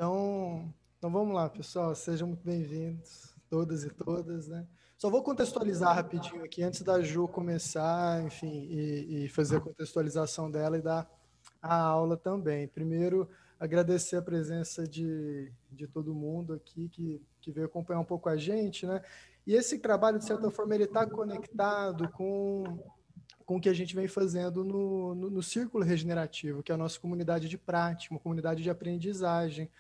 Então vamos lá, pessoal, sejam muito bem-vindos, todas e todas, né? Só vou contextualizar rapidinho aqui, antes da Ju começar, enfim, e fazer a contextualização dela e dar a aula também. Primeiro, agradecer a presença de todo mundo aqui que veio acompanhar um pouco a gente, né? E esse trabalho, de certa forma, ele está conectado com o que a gente vem fazendo no Círculo Regenerativo, que é a nossa comunidade de prática, uma comunidade de aprendizagem.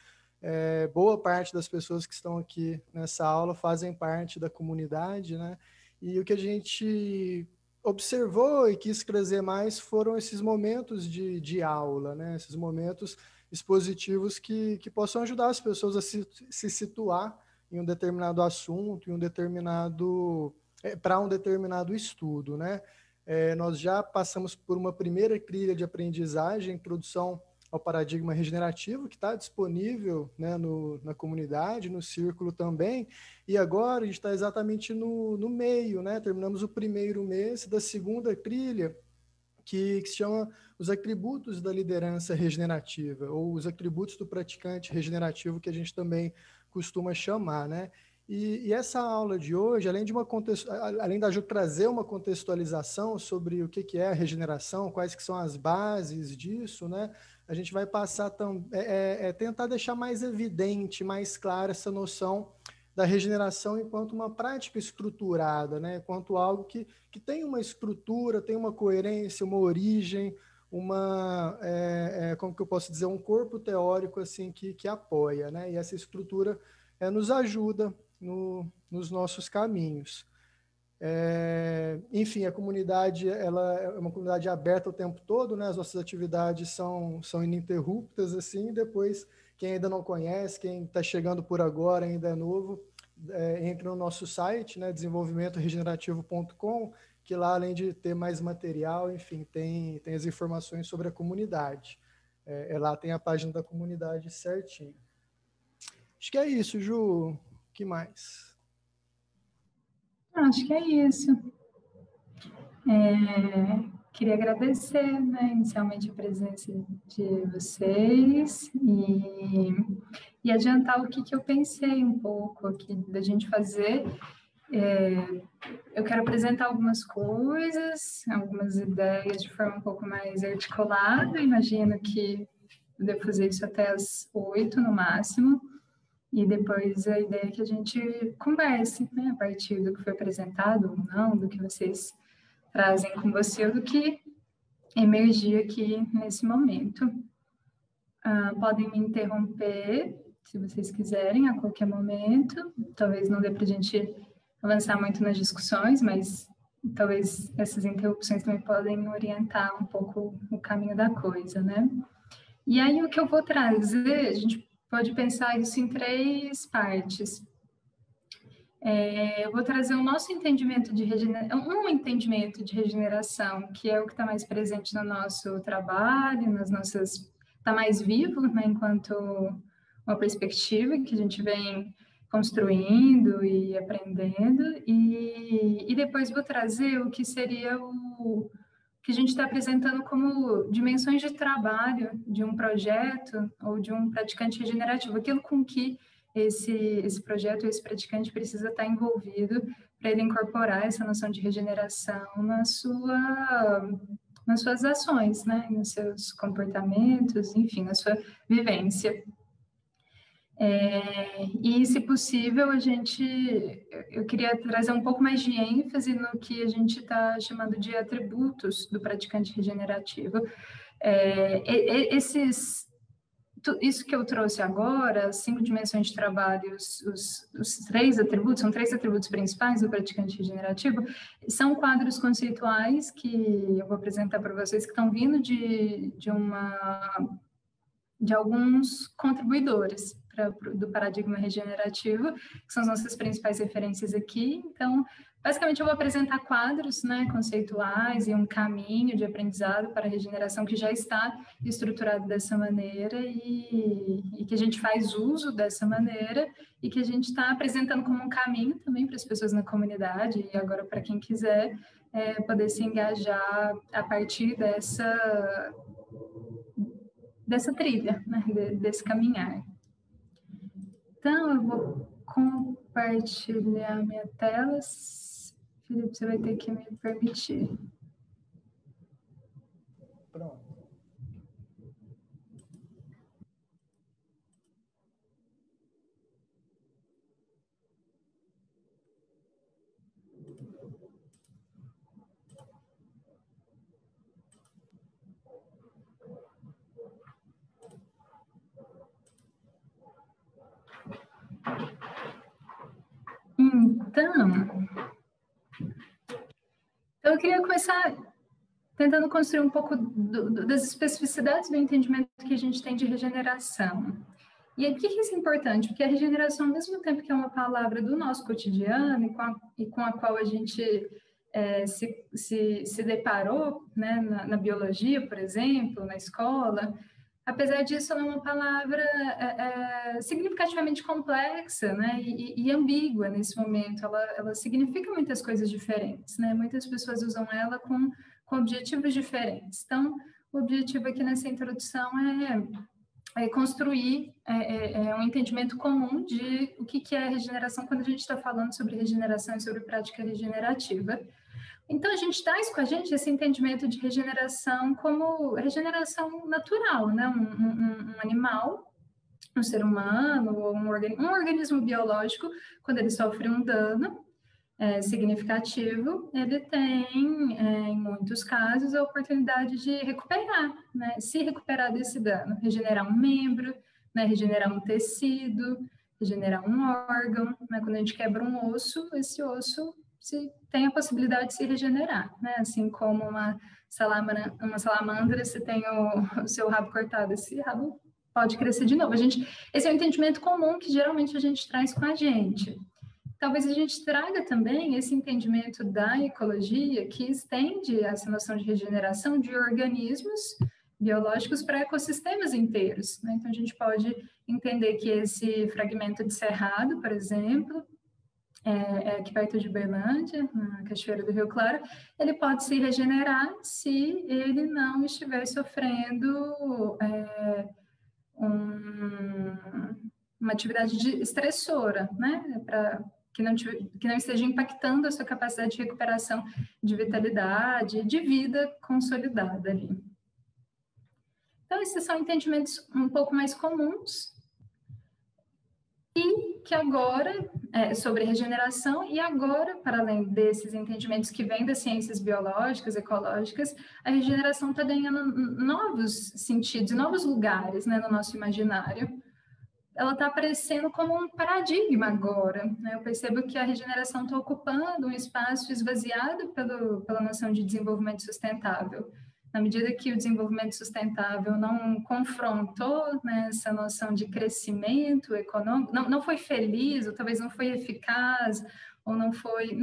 Boa parte das pessoas que estão aqui nessa aula fazem parte da comunidade, né? E o que a gente observou e quis trazer mais foram esses momentos de aula, né? Esses momentos expositivos que possam ajudar as pessoas a se situar em um determinado assunto, em um determinado para um determinado estudo, né? Nós já passamos por uma primeira trilha de aprendizagem, introdução ao paradigma regenerativo, que está disponível, né, na comunidade, no círculo também, e agora a gente está exatamente no meio, né? Terminamos o primeiro mês da segunda trilha, que se chama os atributos da liderança regenerativa, ou os atributos do praticante regenerativo, que a gente também costuma chamar, né? E essa aula de hoje, além da Ju trazer uma contextualização sobre o que é a regeneração, quais que são as bases disso, né? A gente vai passar tentar deixar mais evidente, mais clara essa noção da regeneração enquanto uma prática estruturada, né? Enquanto algo que tem uma estrutura, tem uma coerência, uma origem, como que eu posso dizer, um corpo teórico assim que apoia, né? E essa estrutura nos ajuda nos nossos caminhos. Enfim, a comunidade ela é uma comunidade aberta o tempo todo, né? As nossas atividades são ininterruptas, assim. Depois, quem ainda não conhece, quem está chegando por agora, ainda é novo, entra no nosso site, né? desenvolvimentoregenerativo.com, que lá, além de ter mais material, enfim, tem as informações sobre a comunidade. Lá tem a página da comunidade certinho. Acho que é isso, Ju. O que mais? Acho que é isso. Queria agradecer, né, inicialmente a presença de vocês e adiantar o que eu pensei um pouco aqui da gente fazer. Eu quero apresentar algumas coisas, algumas ideias de forma um pouco mais articulada. Imagino que eu devo fazer isso até às 8 no máximo. E depois a ideia é que a gente converse, né, a partir do que foi apresentado ou não, do que vocês trazem com você, ou do que emergir aqui nesse momento. Podem me interromper, se vocês quiserem, a qualquer momento. Talvez não dê para a gente avançar muito nas discussões, mas talvez essas interrupções também podem orientar um pouco o caminho da coisa, né? E aí o que eu vou trazer, a gente pode pensar isso em 3 partes. Eu vou trazer o nosso entendimento de entendimento de regeneração, que é o que está mais presente no nosso trabalho, está mais vivo, né, enquanto uma perspectiva que a gente vem construindo e aprendendo, e depois vou trazer o que seria o que a gente está apresentando como dimensões de trabalho de um projeto ou de um praticante regenerativo, aquilo com que esse projeto, esse praticante precisa estar envolvido para ele incorporar essa noção de regeneração nas suas ações, né? Nos seus comportamentos, enfim, na sua vivência. E, se possível, eu queria trazer um pouco mais de ênfase no que a gente está chamando de atributos do praticante regenerativo. Isso que eu trouxe agora, as 5 dimensões de trabalho, os 3 atributos, são 3 atributos principais do praticante regenerativo, são quadros conceituais que eu vou apresentar para vocês, que estão vindo de alguns contribuidores do paradigma regenerativo, que são as nossas principais referências aqui. Então, basicamente, eu vou apresentar quadros, né, conceituais e um caminho de aprendizado para a regeneração que já está estruturado dessa maneira e que a gente faz uso dessa maneira e que a gente está apresentando como um caminho também para as pessoas na comunidade e agora para quem quiser poder se engajar a partir dessa trilha, né, desse caminhar. Então, eu vou compartilhar minha tela. Felipe, você vai ter que me permitir. Pronto. Então, eu queria começar tentando construir um pouco das especificidades do entendimento que a gente tem de regeneração. E aí, por que isso é importante? Porque a regeneração, ao mesmo tempo que é uma palavra do nosso cotidiano e com a qual a gente se deparou, né, na biologia, por exemplo, na escola, apesar disso, ela é uma palavra significativamente complexa, né, e ambígua nesse momento. Ela significa muitas coisas diferentes, né? Muitas pessoas usam ela com objetivos diferentes. Então, o objetivo aqui nessa introdução é construir um entendimento comum de o que é regeneração quando a gente está falando sobre regeneração e sobre prática regenerativa. Então, a gente traz com a gente esse entendimento de regeneração como regeneração natural, né? Um animal, um ser humano, ou um organismo biológico, quando ele sofre um dano significativo, ele tem, em muitos casos, a oportunidade de recuperar, né? Se recuperar desse dano, regenerar um membro, né? Regenerar um tecido, regenerar um órgão, né? Quando a gente quebra um osso, esse osso tem a possibilidade de se regenerar, né? Assim como uma salamandra, se tem o seu rabo cortado, esse rabo pode crescer de novo. Esse é um entendimento comum que geralmente a gente traz com a gente. Talvez a gente traga também esse entendimento da ecologia que estende essa noção de regeneração de organismos biológicos para ecossistemas inteiros, né? Então, a gente pode entender que esse fragmento de cerrado, por exemplo, aqui perto de Berlândia, na Cachoeira do Rio Claro, ele pode se regenerar se ele não estiver sofrendo uma atividade estressora, né? Que não esteja impactando a sua capacidade de recuperação de vitalidade, de vida consolidada ali. Então, esses são entendimentos um pouco mais comuns e que agora, sobre regeneração, e agora, para além desses entendimentos que vêm das ciências biológicas, ecológicas, a regeneração está ganhando novos sentidos, novos lugares, né, no nosso imaginário. Ela está aparecendo como um paradigma agora, né? Eu percebo que a regeneração está ocupando um espaço esvaziado pela noção de desenvolvimento sustentável. Na medida que o desenvolvimento sustentável não confrontou, né, essa noção de crescimento econômico, não foi feliz, ou talvez não foi eficaz, ou não foi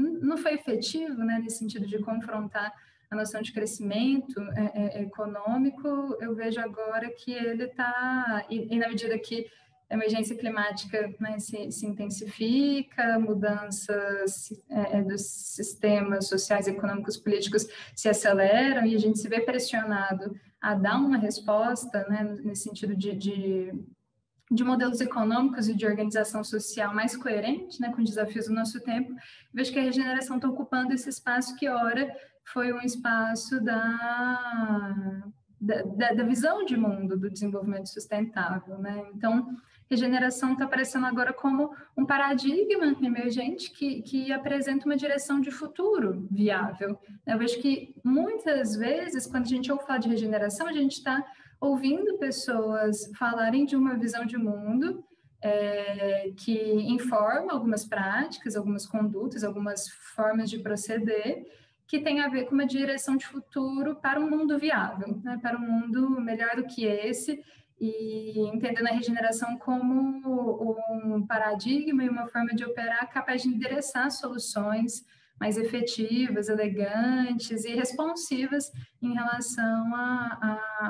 efetivo, né, nesse sentido de confrontar a noção de crescimento econômico, eu vejo agora que ele está, e na medida que a emergência climática, né, se intensifica, mudanças dos sistemas sociais, econômicos, políticos se aceleram e a gente se vê pressionado a dar uma resposta, né, nesse sentido de modelos econômicos e de organização social mais coerente, né, com os desafios do nosso tempo. Vejo que a regeneração está ocupando esse espaço que, ora, foi um espaço da visão de mundo do desenvolvimento sustentável, né? Então, regeneração está aparecendo agora como um paradigma emergente que apresenta uma direção de futuro viável. Eu vejo que muitas vezes, quando a gente ouve falar de regeneração, a gente está ouvindo pessoas falarem de uma visão de mundo que informa algumas práticas, algumas condutas, algumas formas de proceder, que tem a ver com uma direção de futuro para um mundo viável, né? Para um mundo melhor do que esse, e entendendo a regeneração como um paradigma e uma forma de operar capaz de endereçar soluções mais efetivas, elegantes e responsivas em relação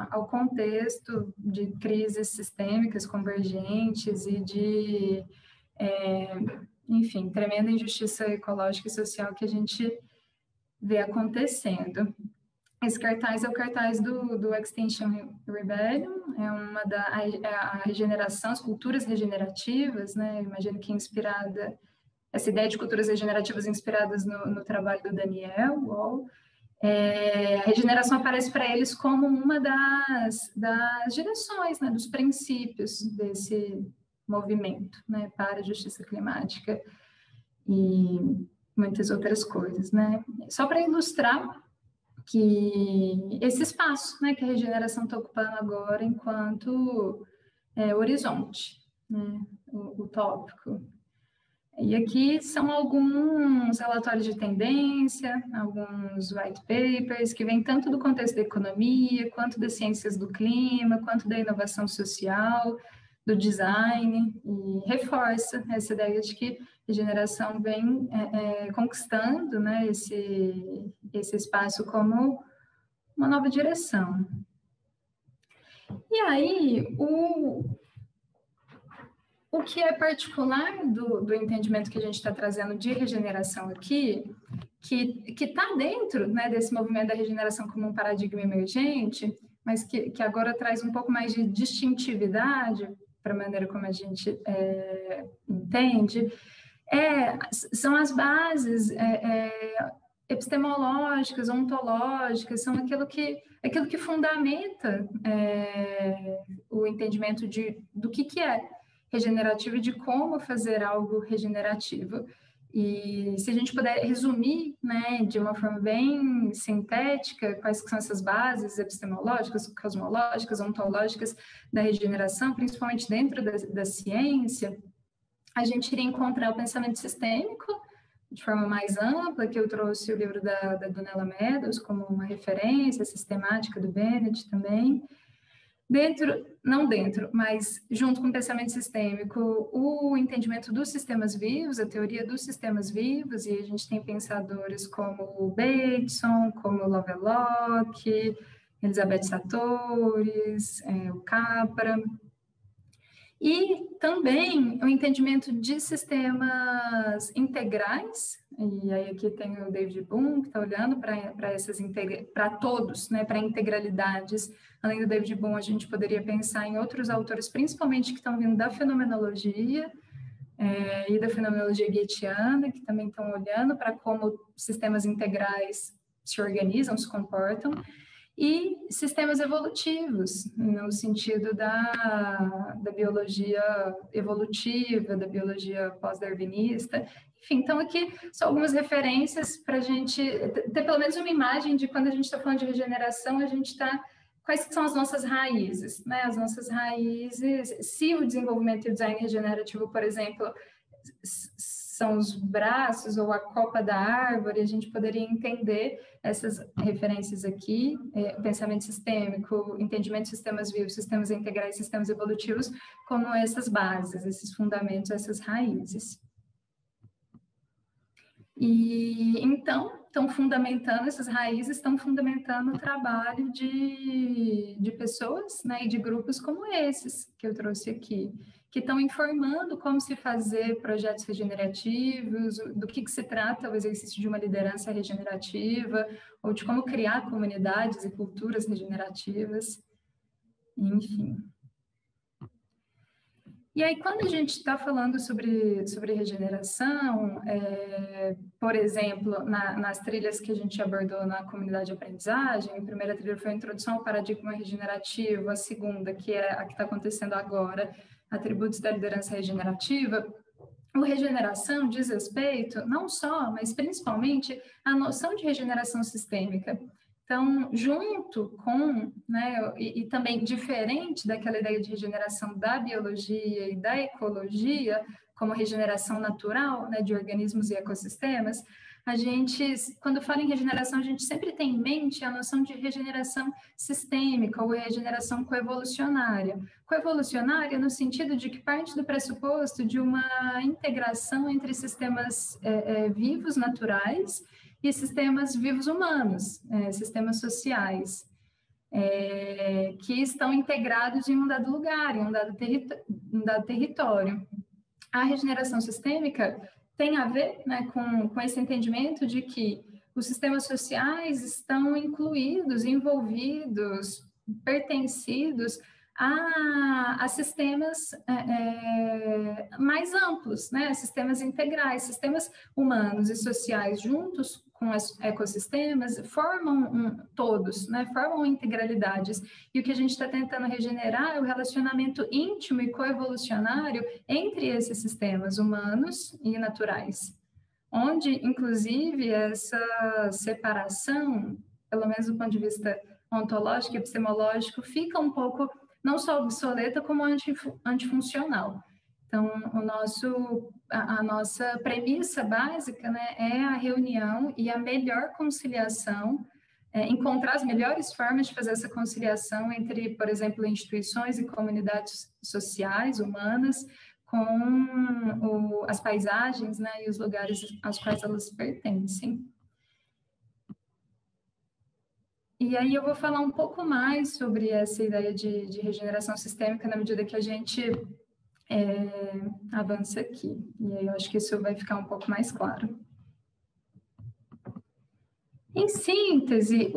ao contexto de crises sistêmicas convergentes e de, enfim, tremenda injustiça ecológica e social que a gente vê acontecendo. Esse cartaz é o cartaz do Extinction Rebellion, é a regeneração, as culturas regenerativas, né? Imagino que inspirada, essa ideia de culturas regenerativas inspiradas no trabalho do Daniel Wall. A regeneração aparece para eles como uma das direções, né, dos princípios desse movimento, né, para a justiça climática e muitas outras coisas, né? Só para ilustrar que esse espaço, né, que a regeneração está ocupando agora enquanto horizonte, né, o tópico. E aqui são alguns relatórios de tendência, alguns white papers que vêm tanto do contexto da economia, quanto das ciências do clima, quanto da inovação social, do design, e reforça essa ideia de que a regeneração vem conquistando, né, esse espaço como uma nova direção. E aí, o que é particular do entendimento que a gente está trazendo de regeneração aqui, que está dentro, né, desse movimento da regeneração como um paradigma emergente, mas que agora traz um pouco mais de distintividade para a maneira como a gente entende, são as bases epistemológicas, ontológicas, são aquilo que fundamenta o entendimento do que é regenerativo e de como fazer algo regenerativo. E se a gente puder resumir, né, de uma forma bem sintética, quais são essas bases epistemológicas, cosmológicas, ontológicas da regeneração, principalmente dentro da ciência, a gente iria encontrar o pensamento sistêmico, de forma mais ampla, que eu trouxe o livro da Donella Meadows como uma referência sistemática do Bennett também. Mas junto com o pensamento sistêmico, o entendimento dos sistemas vivos, a teoria dos sistemas vivos, e a gente tem pensadores como o Bateson, como o Lovelock, Elizabeth Sattouris, o Capra, e também o entendimento de sistemas integrais, e aí aqui tem o David Bohm, que está olhando para todos, né, para integralidades. Além do David Bohm, a gente poderia pensar em outros autores, principalmente que estão vindo da fenomenologia e da fenomenologia goetheana, que também estão olhando para como sistemas integrais se organizam, se comportam, e sistemas evolutivos, no sentido da biologia evolutiva, da biologia pós-darwinista. Enfim, então aqui são algumas referências para a gente ter pelo menos uma imagem de quando a gente está falando de regeneração, a gente está... Quais são as nossas raízes, né? As nossas raízes, se o desenvolvimento e o design regenerativo, por exemplo, são os braços ou a copa da árvore, a gente poderia entender essas referências aqui, pensamento sistêmico, entendimento de sistemas vivos, sistemas integrais, sistemas evolutivos, como essas bases, esses fundamentos, essas raízes. E então, estão fundamentando, essas raízes estão fundamentando o trabalho de pessoas, né, e de grupos como esses que eu trouxe aqui, que estão informando como se fazer projetos regenerativos, do que se trata o exercício de uma liderança regenerativa, ou de como criar comunidades e culturas regenerativas, enfim. E aí, quando a gente está falando sobre regeneração, por exemplo, nas trilhas que a gente abordou na comunidade de aprendizagem, a primeira trilha foi a introdução ao paradigma regenerativo, a segunda, que é a que está acontecendo agora, atributos da liderança regenerativa. O regeneração diz respeito não só, mas principalmente à noção de regeneração sistêmica. Então, junto com, né, e também diferente daquela ideia de regeneração da biologia e da ecologia, como regeneração natural, né, de organismos e ecossistemas, a gente, quando fala em regeneração, a gente sempre tem em mente a noção de regeneração sistêmica ou regeneração coevolucionária. Coevolucionária no sentido de que parte do pressuposto de uma integração entre sistemas vivos naturais e sistemas vivos humanos, sistemas sociais, que estão integrados em um dado lugar, em um dado território. A regeneração sistêmica tem a ver, né, com esse entendimento de que os sistemas sociais estão incluídos, envolvidos, pertencidos a sistemas mais amplos, né? Sistemas integrais, sistemas humanos e sociais juntos com os ecossistemas formam todos, né? Formam integralidades. E o que a gente está tentando regenerar é o relacionamento íntimo e coevolucionário entre esses sistemas humanos e naturais, onde, inclusive, essa separação, pelo menos do ponto de vista ontológico e epistemológico, fica um pouco não só obsoleta, como antifuncional. Então, a nossa premissa básica, né, é a reunião e a melhor conciliação, encontrar as melhores formas de fazer essa conciliação entre, por exemplo, instituições e comunidades sociais, humanas, com as paisagens, né, e os lugares aos quais elas pertencem. E aí eu vou falar um pouco mais sobre essa ideia de regeneração sistêmica na medida que a gente avança aqui. E aí eu acho que isso vai ficar um pouco mais claro. Em síntese,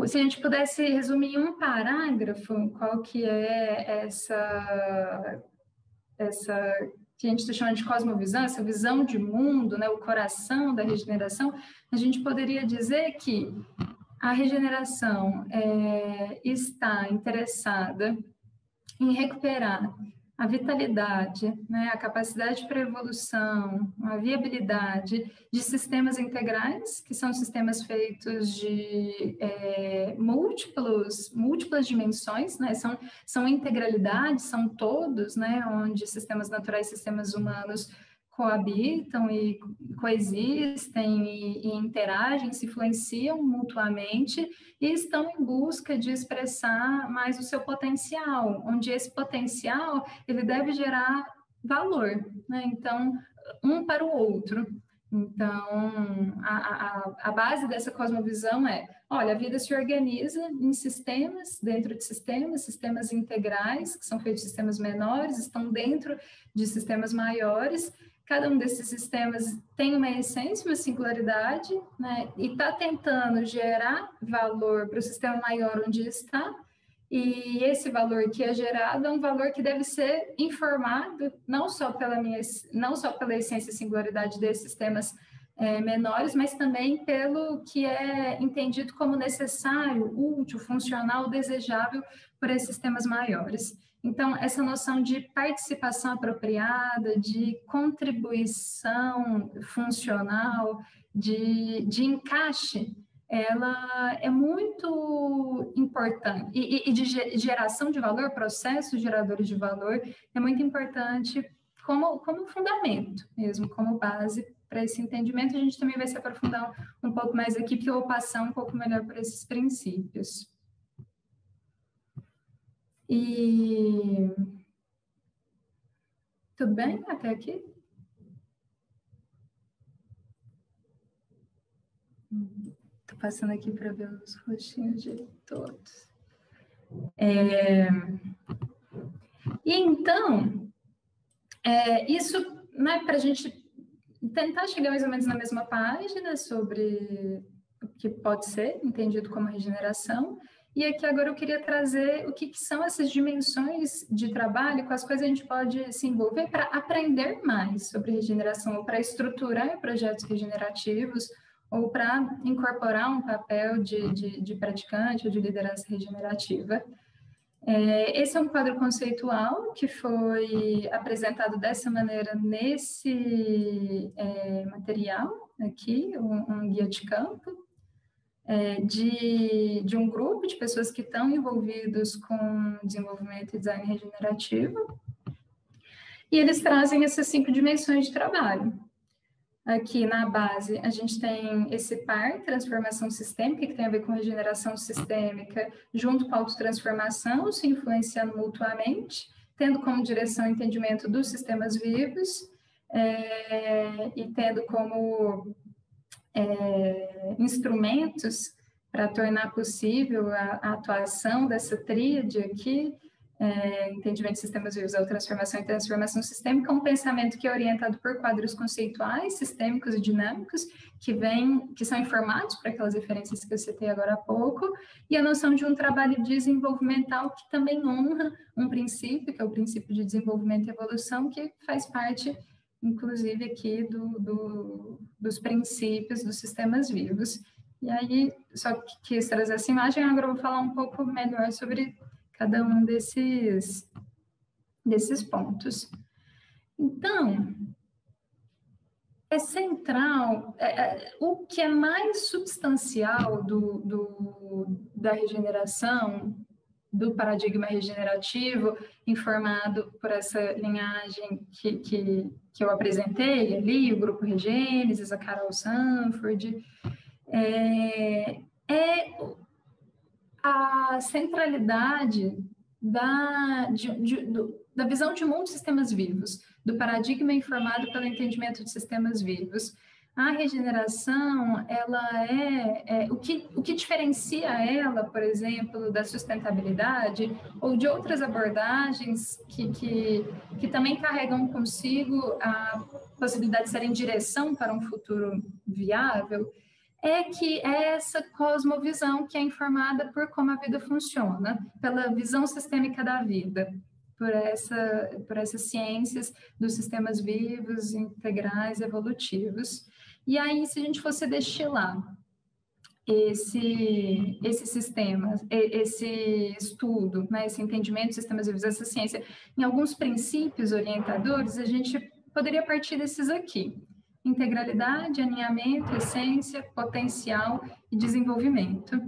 se a gente pudesse resumir em um parágrafo qual que é essa que a gente está chamando de cosmovisão, essa visão de mundo, né, o coração da regeneração, a gente poderia dizer que a regeneração está interessada em recuperar a vitalidade, né, a capacidade para evolução, a viabilidade de sistemas integrais, que são sistemas feitos de múltiplas dimensões, né, são integralidades, são todos, né, onde sistemas naturais e sistemas humanos coabitam e coexistem e interagem, se influenciam mutuamente e estão em busca de expressar mais o seu potencial, onde esse potencial ele deve gerar valor, né? Então, um para o outro. Então, a base dessa cosmovisão é, olha, a vida se organiza em sistemas, dentro de sistemas integrais, que são feitos de sistemas menores, estão dentro de sistemas maiores. Cada um desses sistemas tem uma essência, uma singularidade, né? E está tentando gerar valor para o sistema maior onde está, e esse valor que é gerado é um valor que deve ser informado não só pela essência e singularidade desses sistemas menores, mas também pelo que é entendido como necessário, útil, funcional, desejável por esses sistemas maiores. Então, essa noção de participação apropriada, de contribuição funcional, de encaixe, ela é muito importante, e de geração de valor, processos geradores de valor, é muito importante como fundamento mesmo, como base para esse entendimento. A gente também vai se aprofundar um pouco mais aqui, porque eu vou passar um pouco melhor por esses princípios. E tudo bem até aqui? Estou passando aqui para ver os rostinhos de todos. E então, isso, né, para a gente tentar chegar mais ou menos na mesma página sobre o que pode ser entendido como regeneração. E aqui agora eu queria trazer o que são essas dimensões de trabalho com as quais a gente pode se envolver para aprender mais sobre regeneração, ou para estruturar projetos regenerativos, ou para incorporar um papel de praticante ou de liderança regenerativa. Esse é um quadro conceitual que foi apresentado dessa maneira nesse material aqui, um guia de campo, de um grupo de pessoas que estão envolvidos com desenvolvimento e design regenerativo, e eles trazem essas 5 dimensões de trabalho. Aqui na base, a gente tem esse par, transformação sistêmica, que tem a ver com regeneração sistêmica, junto com a autotransformação, se influenciando mutuamente, tendo como direção o entendimento dos sistemas vivos, e tendo como instrumentos para tornar possível a atuação dessa tríade aqui, entendimento de sistemas vivos é o transformação e transformação sistêmica, um pensamento que é orientado por quadros conceituais, sistêmicos e dinâmicos, que são informados por aquelas referências que eu citei agora há pouco, e a noção de um trabalho desenvolvimental que também honra um princípio, que é o princípio de desenvolvimento e evolução, que faz parte, inclusive, aqui dos princípios dos sistemas vivos. E aí, só que quis trazer essa imagem, agora eu vou falar um pouco melhor sobre cada um desses pontos. Então, é central, o que é mais substancial da regeneração, do paradigma regenerativo, informado por essa linhagem que eu apresentei ali, o grupo Regênesis, a Carol Sanford, a centralidade da visão de mundo de sistemas vivos, do paradigma informado pelo entendimento de sistemas vivos. A regeneração, ela o que diferencia ela, por exemplo, da sustentabilidade ou de outras abordagens que também carregam consigo a possibilidade de ser em direção para um futuro viável, que é essa cosmovisão que é informada por como a vida funciona, pela visão sistêmica da vida, por essas ciências dos sistemas vivos, integrais, evolutivos. E aí, se a gente fosse destilar esse sistema, esse estudo, né, esse entendimento de sistemas vivos, essa ciência, em alguns princípios orientadores, a gente poderia partir desses aqui: integralidade, alinhamento, essência, potencial e desenvolvimento.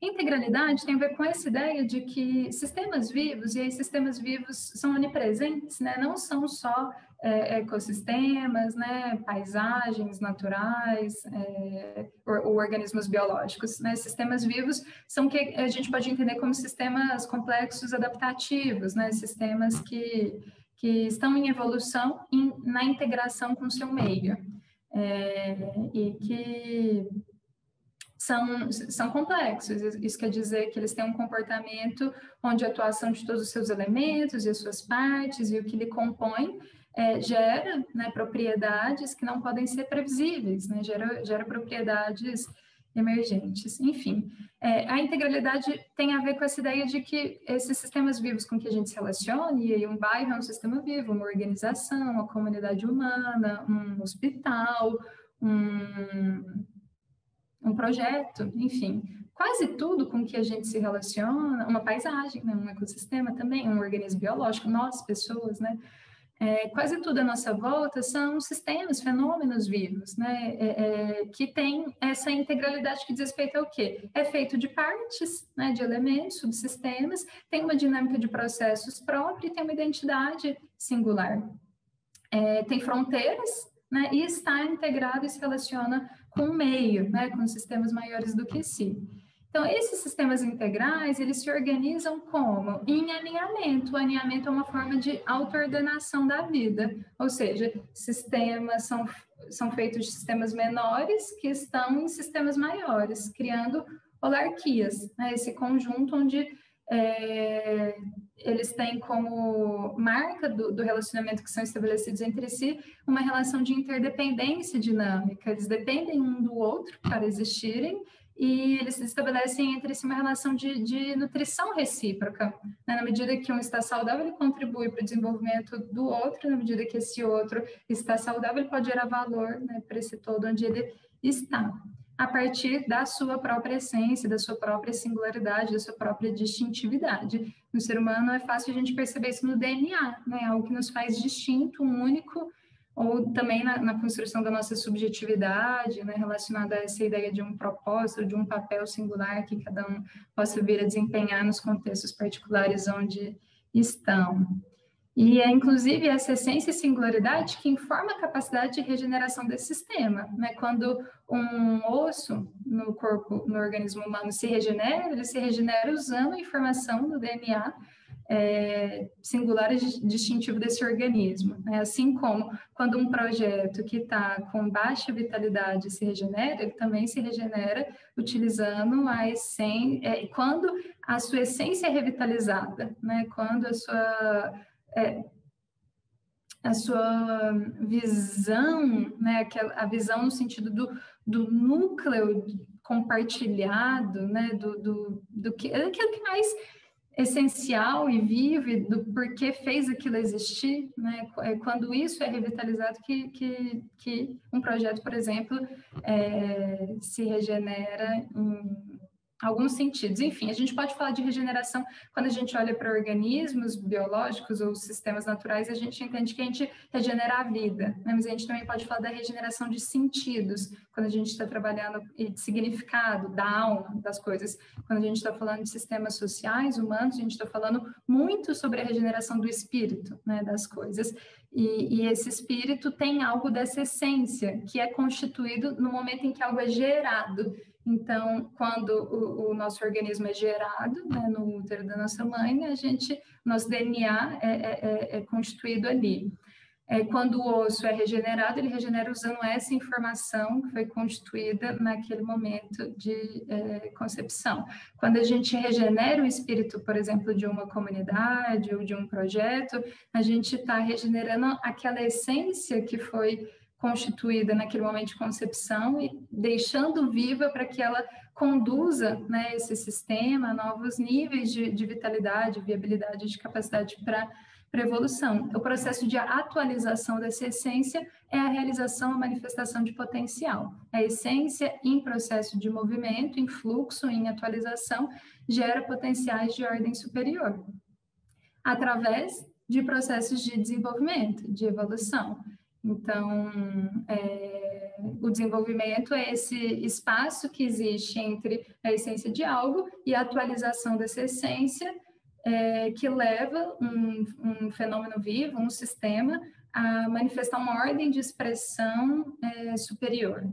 Integralidade tem a ver com essa ideia de que sistemas vivos, e aí sistemas vivos são onipresentes, né? Não são só ecossistemas, né? Paisagens naturais, ou organismos biológicos, né? Sistemas vivos são que a gente pode entender como sistemas complexos adaptativos, né? Sistemas que estão em evolução na integração com o seu meio, e que são complexos. Isso quer dizer que eles têm um comportamento onde a atuação de todos os seus elementos e as suas partes e o que lhe compõe gera, né, propriedades que não podem ser previsíveis, né, gera propriedades emergentes. Enfim, a integralidade tem a ver com essa ideia de que esses sistemas vivos com que a gente se relaciona, e aí um bairro é um sistema vivo, uma organização, uma comunidade humana, um hospital, um projeto, enfim, quase tudo com que a gente se relaciona, uma paisagem, né, um ecossistema também, um organismo biológico, nós, pessoas, né, quase tudo à nossa volta são sistemas, fenômenos vivos, né, que tem essa integralidade que diz respeito ao quê? É feito de partes, né, de elementos, subsistemas, tem uma dinâmica de processos própria e tem uma identidade singular. Tem fronteiras, né, e está integrado e se relaciona com o meio, né, com sistemas maiores do que si. Então, esses sistemas integrais, eles se organizam como? Em alinhamento. O alinhamento é uma forma de auto-ordenação da vida, ou seja, sistemas são feitos de sistemas menores que estão em sistemas maiores, criando holarquias, né, esse conjunto onde eles têm como marca do relacionamento que são estabelecidos entre si uma relação de interdependência dinâmica. Eles dependem um do outro para existirem e eles estabelecem entre si uma relação de nutrição recíproca, né? Na medida que um está saudável, ele contribui para o desenvolvimento do outro, na medida que esse outro está saudável, ele pode gerar valor, né, para esse todo onde ele está, a partir da sua própria essência, da sua própria singularidade, da sua própria distintividade. No ser humano é fácil a gente perceber isso no DNA, né? Algo que nos faz distinto, único, ou também na construção da nossa subjetividade, né? Relacionada a essa ideia de um propósito, de um papel singular que cada um possa vir a desempenhar nos contextos particulares onde estão. E inclusive, essa essência e singularidade que informa a capacidade de regeneração desse sistema, né? Quando um osso no corpo, no organismo humano se regenera, ele se regenera usando a informação do DNA singular e distintivo desse organismo. Né? Assim como quando um projeto que está com baixa vitalidade se regenera, ele também se regenera utilizando a essência, quando a sua essência é revitalizada, né? Quando a sua visão, né? A visão no sentido do núcleo compartilhado, né? Daquilo que mais essencial e vivo, e do porquê fez aquilo existir, né? Quando isso é revitalizado que um projeto, por exemplo, se regenera em alguns sentidos. Enfim, a gente pode falar de regeneração quando a gente olha para organismos biológicos ou sistemas naturais, a gente entende que a gente regenera a vida, né? Mas a gente também pode falar da regeneração de sentidos, quando a gente está trabalhando de significado, da alma, das coisas. Quando a gente está falando de sistemas sociais, humanos, a gente está falando muito sobre a regeneração do espírito, né, das coisas. E esse espírito tem algo dessa essência, que é constituído no momento em que algo é gerado. Então, quando o nosso organismo é gerado, né, no útero da nossa mãe, nosso DNA é constituído ali. Quando o osso é regenerado, ele regenera usando essa informação que foi constituída naquele momento de concepção. Quando a gente regenera o espírito, por exemplo, de uma comunidade ou de um projeto, a gente está regenerando aquela essência que foi constituída naquele momento de concepção e deixando viva para que ela conduza, né, esse sistema a novos níveis de vitalidade, viabilidade, de capacidade para evolução. O processo de atualização dessa essência é a realização, a manifestação de potencial. A essência em processo de movimento, em fluxo, em atualização, gera potenciais de ordem superior, através de processos de desenvolvimento, de evolução. Então, o desenvolvimento é esse espaço que existe entre a essência de algo e a atualização dessa essência, que leva um fenômeno vivo, um sistema, a manifestar uma ordem de expressão superior.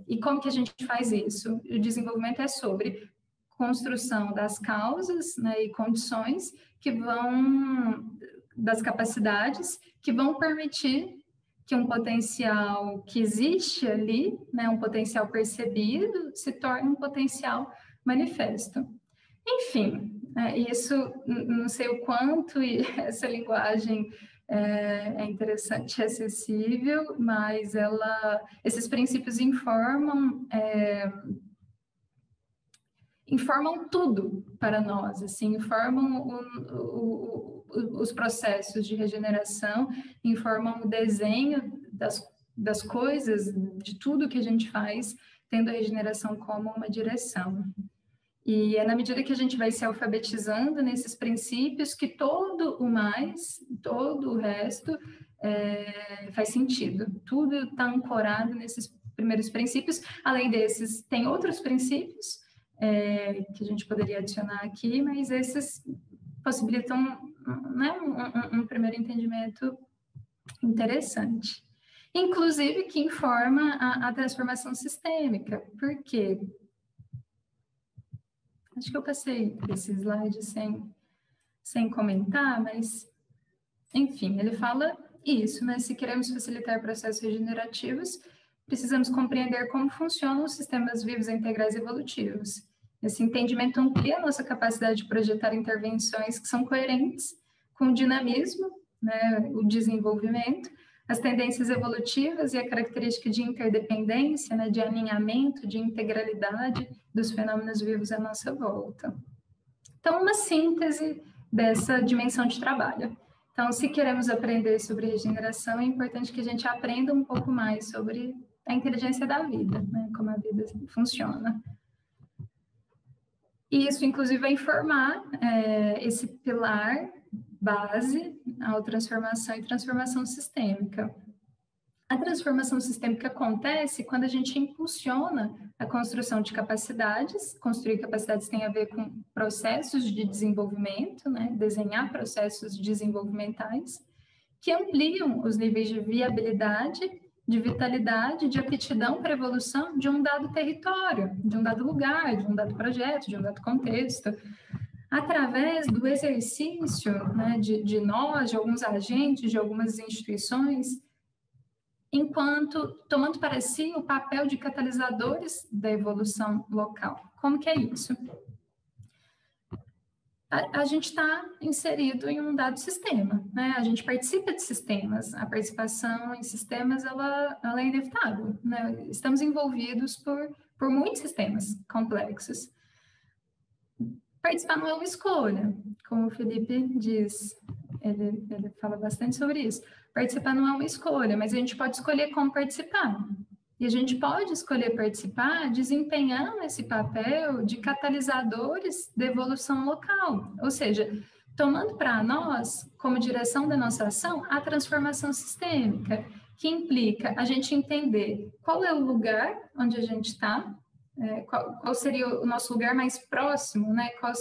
E como que a gente faz isso? O desenvolvimento é sobre construção das causas, né, e condições que das capacidades que vão permitir que um potencial que existe ali, né, um potencial percebido, se torne um potencial manifesto. Enfim, isso, não sei o quanto essa linguagem é interessante e acessível, mas esses princípios informam tudo para nós, assim, informam os processos de regeneração, informam o desenho das coisas, de tudo que a gente faz, tendo a regeneração como uma direção. E é na medida que a gente vai se alfabetizando nesses princípios que todo o resto faz sentido. Tudo está ancorado nesses primeiros princípios. Além desses, tem outros princípios que a gente poderia adicionar aqui, mas esses possibilitam, né, um primeiro entendimento interessante. Inclusive que informa a transformação sistêmica. Por quê? Acho que eu passei esse slide sem comentar, mas, enfim, ele fala isso, né? Se queremos facilitar processos regenerativos, precisamos compreender como funcionam os sistemas vivos integrais evolutivos. Esse entendimento amplia a nossa capacidade de projetar intervenções que são coerentes com o dinamismo, né, o desenvolvimento, as tendências evolutivas e a característica de interdependência, né, de alinhamento, de integralidade dos fenômenos vivos à nossa volta. Então, uma síntese dessa dimensão de trabalho. Então, se queremos aprender sobre regeneração, é importante que a gente aprenda um pouco mais sobre a inteligência da vida, né, como a vida funciona. E isso, inclusive, vai informar esse pilar base, autotransformação e transformação sistêmica. A transformação sistêmica acontece quando a gente impulsiona a construção de capacidades. Construir capacidades tem a ver com processos de desenvolvimento, né? Desenhar processos desenvolvimentais que ampliam os níveis de viabilidade, de vitalidade, de aptidão para evolução de um dado território, de um dado lugar, de um dado projeto, de um dado contexto. através do exercício, né, de nós, de alguns agentes, de algumas instituições, enquanto tomando para si o papel de catalisadores da evolução local. Como que é isso? A gente está inserido em um dado sistema, né? A gente participa de sistemas, a participação em sistemas ela é inevitável, né? Estamos envolvidos por muitos sistemas complexos. Participar não é uma escolha, como o Felipe diz, ele fala bastante sobre isso. Participar não é uma escolha, mas a gente pode escolher como participar. E a gente pode escolher participar desempenhando esse papel de catalisadores da evolução local, ou seja, tomando para nós, como direção da nossa ação, a transformação sistêmica, que implica a gente entender qual é o lugar onde a gente está, qual seria o nosso lugar mais próximo, né? Qual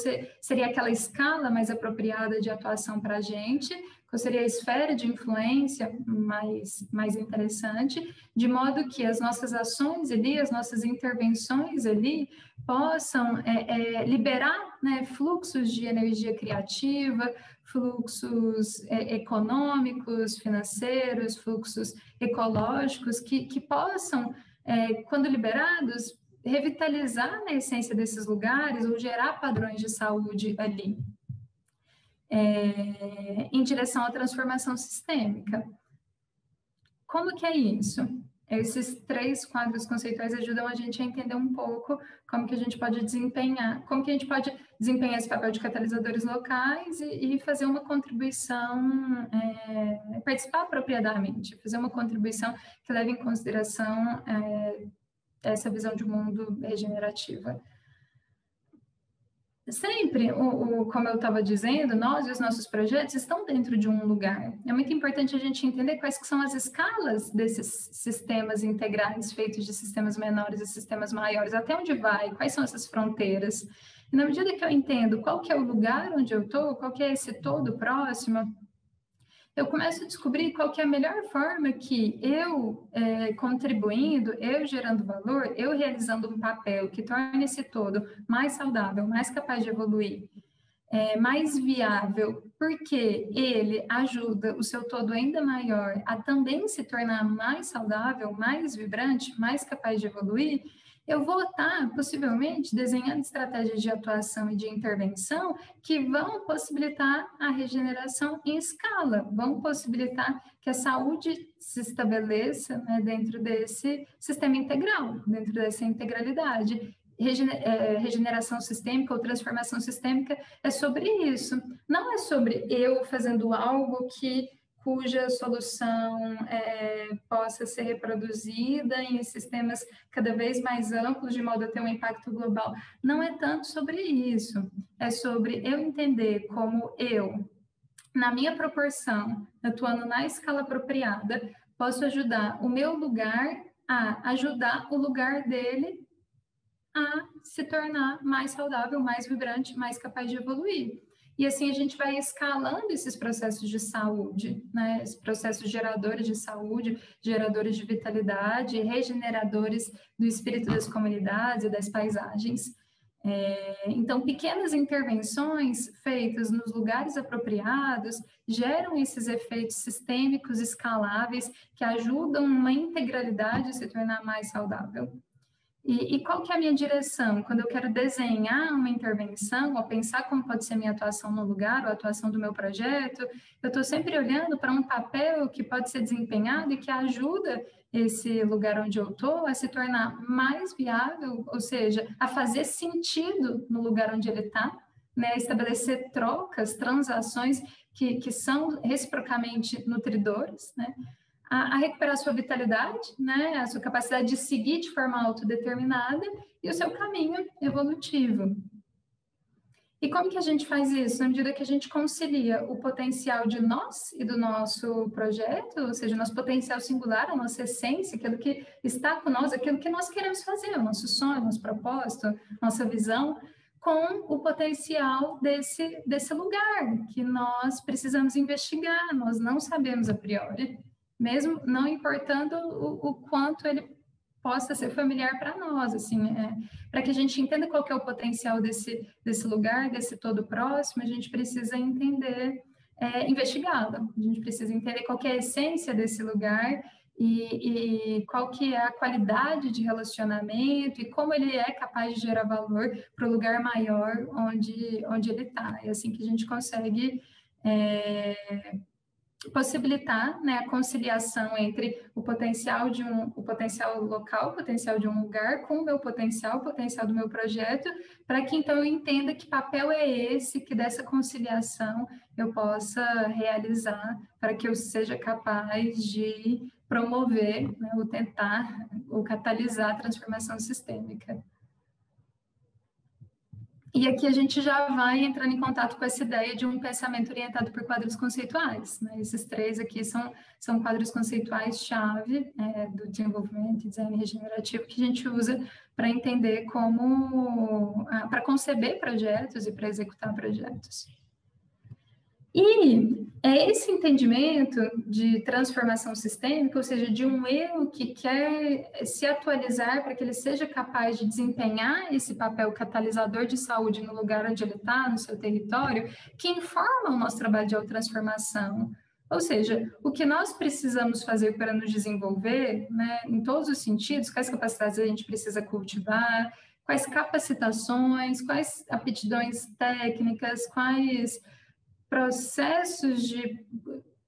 seria aquela escala mais apropriada de atuação para a gente, qual seria a esfera de influência mais interessante, de modo que as nossas ações ali, as nossas intervenções ali, possam liberar, né, fluxos de energia criativa, fluxos econômicos, financeiros, fluxos ecológicos, que possam, quando liberados, revitalizar na essência desses lugares ou gerar padrões de saúde ali. Em direção à transformação sistêmica. Como que é isso? Esses 3 quadros conceituais ajudam a gente a entender um pouco como que a gente pode desempenhar, como que a gente pode desempenhar esse papel de catalisadores locais e fazer uma contribuição, participar apropriadamente, fazer uma contribuição que leve em consideração essa visão de mundo regenerativa. Sempre, como eu estava dizendo, nós e os nossos projetos estão dentro de um lugar. É muito importante a gente entender quais que são as escalas desses sistemas integrais, feitos de sistemas menores e sistemas maiores, até onde vai, quais são essas fronteiras. E na medida que eu entendo qual que é o lugar onde eu estou, qual que é esse todo próximo, eu começo a descobrir qual que é a melhor forma que eu, contribuindo, eu gerando valor, eu realizando um papel que torne esse todo mais saudável, mais capaz de evoluir, mais viável, porque ele ajuda o seu todo ainda maior a também se tornar mais saudável, mais vibrante, mais capaz de evoluir, eu vou estar, possivelmente, desenhando estratégias de atuação e de intervenção que vão possibilitar a regeneração em escala, vão possibilitar que a saúde se estabeleça, né, dentro desse sistema integral, dentro dessa integralidade. Regeneração sistêmica ou transformação sistêmica é sobre isso. Não é sobre eu fazendo algo cuja solução possa ser reproduzida em sistemas cada vez mais amplos, de modo a ter um impacto global. Não é tanto sobre isso. É sobre eu entender como eu, na minha proporção, atuando na escala apropriada, posso ajudar o meu lugar a ajudar o lugar dele a se tornar mais saudável, mais vibrante, mais capaz de evoluir. E assim a gente vai escalando esses processos de saúde, né? Esses processos geradores de saúde, geradores de vitalidade, regeneradores do espírito das comunidades e das paisagens. Então, pequenas intervenções feitas nos lugares apropriados geram esses efeitos sistêmicos escaláveis que ajudam uma integralidade a se tornar mais saudável. E qual que é a minha direção? Quando eu quero desenhar uma intervenção, ou pensar como pode ser minha atuação no lugar, ou a atuação do meu projeto, eu estou sempre olhando para um papel que pode ser desempenhado e que ajuda esse lugar onde eu estou a se tornar mais viável, ou seja, a fazer sentido no lugar onde ele está, né? Estabelecer trocas, transações que são reciprocamente nutridoras, né? A recuperar sua vitalidade, né, a sua capacidade de seguir de forma autodeterminada e o seu caminho evolutivo. E como que a gente faz isso? Na medida que a gente concilia o potencial de nós e do nosso projeto, ou seja, o nosso potencial singular, a nossa essência, aquilo que está com nós, aquilo que nós queremos fazer, o nosso sonho, o nosso propósito, nossa visão, com o potencial desse lugar que nós precisamos investigar, nós não sabemos a priori. Mesmo não importando o quanto ele possa ser familiar para nós, assim, para que a gente entenda qual que é o potencial desse lugar, desse todo próximo, a gente precisa entender, investigá-lo, a gente precisa entender qual que é a essência desse lugar e qual que é a qualidade de relacionamento e como ele é capaz de gerar valor para o lugar maior onde ele está. É assim que a gente consegue possibilitar, né, a conciliação entre o potencial local, o potencial de um lugar, com o meu potencial, o potencial do meu projeto, para que então eu entenda que papel é esse, que dessa conciliação eu possa realizar, para que eu seja capaz de promover, né, ou tentar, ou catalisar a transformação sistêmica. E aqui a gente já vai entrando em contato com essa ideia de um pensamento orientado por quadros conceituais, né? Esses 3 aqui são quadros conceituais-chave do desenvolvimento e design regenerativo que a gente usa para entender para conceber projetos e para executar projetos. E é esse entendimento de transformação sistêmica, ou seja, de um eu que quer se atualizar para que ele seja capaz de desempenhar esse papel catalisador de saúde no lugar onde ele está, no seu território, que informa o nosso trabalho de autotransformação. Ou seja, o que nós precisamos fazer para nos desenvolver, né, em todos os sentidos, quais capacidades a gente precisa cultivar, quais capacitações, quais aptidões técnicas, quais processos de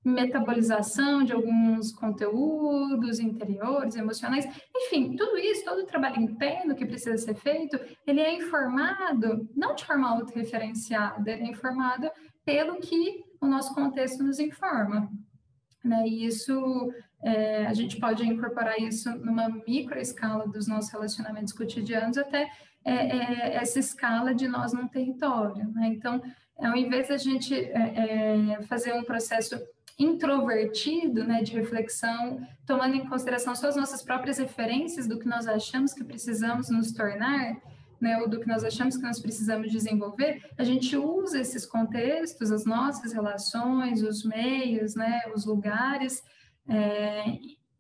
metabolização de alguns conteúdos interiores, emocionais, enfim, tudo isso, todo o trabalho interno que precisa ser feito, ele é informado, não de forma autorreferenciada, ele é informado pelo que o nosso contexto nos informa, né? E isso, a gente pode incorporar isso numa microescala dos nossos relacionamentos cotidianos até essa escala de nós num território, né? Então, ao invés da gente fazer um processo introvertido, né, de reflexão, tomando em consideração só as nossas próprias referências do que nós achamos que precisamos nos tornar, né, ou do que nós achamos que nós precisamos desenvolver, a gente usa esses contextos, as nossas relações, os meios, né, os lugares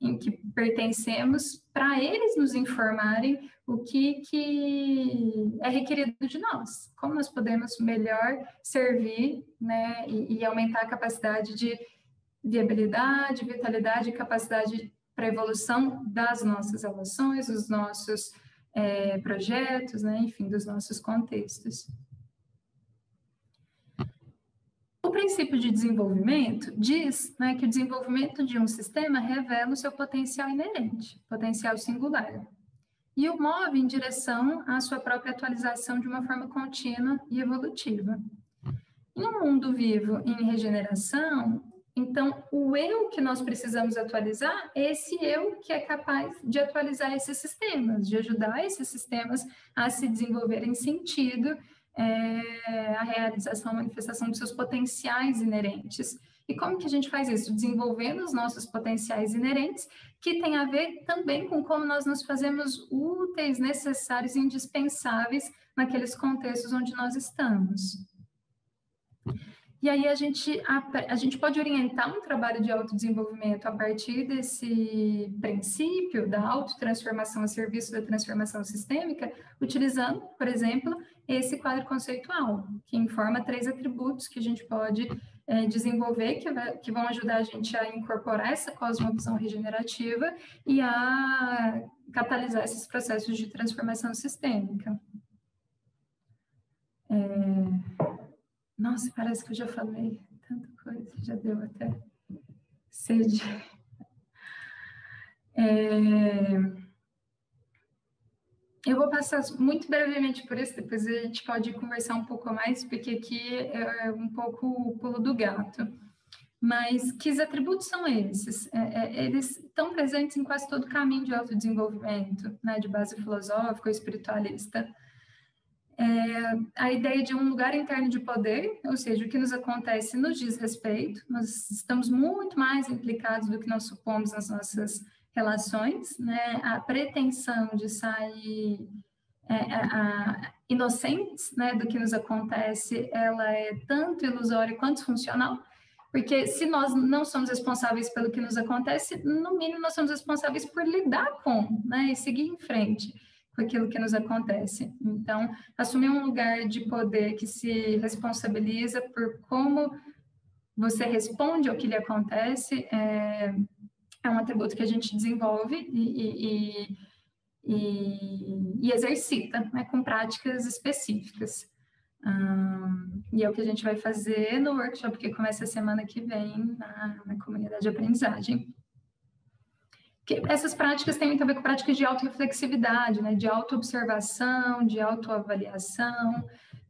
em que pertencemos, para eles nos informarem o que é requerido de nós, como nós podemos melhor servir, né, e aumentar a capacidade de viabilidade, vitalidade e capacidade para evolução das nossas relações, dos nossos projetos, né, enfim, dos nossos contextos. O princípio de desenvolvimento diz, né, que o desenvolvimento de um sistema revela o seu potencial inerente, potencial singular, e o move em direção à sua própria atualização de uma forma contínua e evolutiva. Em um mundo vivo em regeneração, então, o eu que nós precisamos atualizar é esse eu que é capaz de atualizar esses sistemas, de ajudar esses sistemas a se desenvolverem em sentido a realização, a manifestação dos seus potenciais inerentes. E como que a gente faz isso? Desenvolvendo os nossos potenciais inerentes, que tem a ver também com como nós nos fazemos úteis, necessários e indispensáveis naqueles contextos onde nós estamos. E aí a gente pode orientar um trabalho de autodesenvolvimento a partir desse princípio da autotransformação a serviço da transformação sistêmica, utilizando, por exemplo, esse quadro conceitual, que informa 3 atributos que a gente pode desenvolver, que vão ajudar a gente a incorporar essa cosmovisão regenerativa e a catalisar esses processos de transformação sistêmica. Nossa, parece que eu já falei tanta coisa, já deu até sede. Eu vou passar muito brevemente por isso, depois a gente pode conversar um pouco mais, porque aqui é um pouco o pulo do gato. Mas que atributos são esses? Eles estão presentes em quase todo o caminho de autodesenvolvimento, né, de base filosófica ou espiritualista. A ideia de um lugar interno de poder, ou seja, o que nos acontece nos diz respeito, nós estamos muito mais implicados do que nós supomos nas nossas relações, né? A pretensão de sair inocentes, né, do que nos acontece, ela é tanto ilusória quanto funcional, Porque se nós não somos responsáveis pelo que nos acontece, no mínimo nós somos responsáveis por lidar com, né, e seguir em frente com aquilo que nos acontece. Então, assumir um lugar de poder que se responsabiliza por como você responde ao que lhe acontece é um atributo que a gente desenvolve e exercita, né, com práticas específicas. E é o que a gente vai fazer no workshop que começa a semana que vem na comunidade de aprendizagem. Essas práticas têm muito a ver com práticas de autorreflexividade, né, de autoobservação, de autoavaliação,